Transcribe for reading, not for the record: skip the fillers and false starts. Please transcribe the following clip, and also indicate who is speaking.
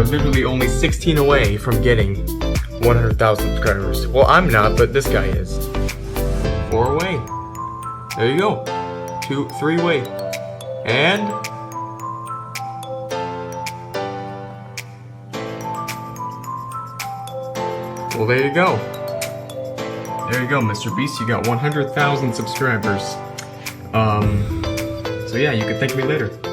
Speaker 1: literally only 16 away from getting 100,000 subscribers. Well, I'm not, but this guy is. 4 away. There you go. 2, 3 away. And... well, there you go. There you go, MrBeast. You got 100,000 subscribers. So yeah, you can thank me later.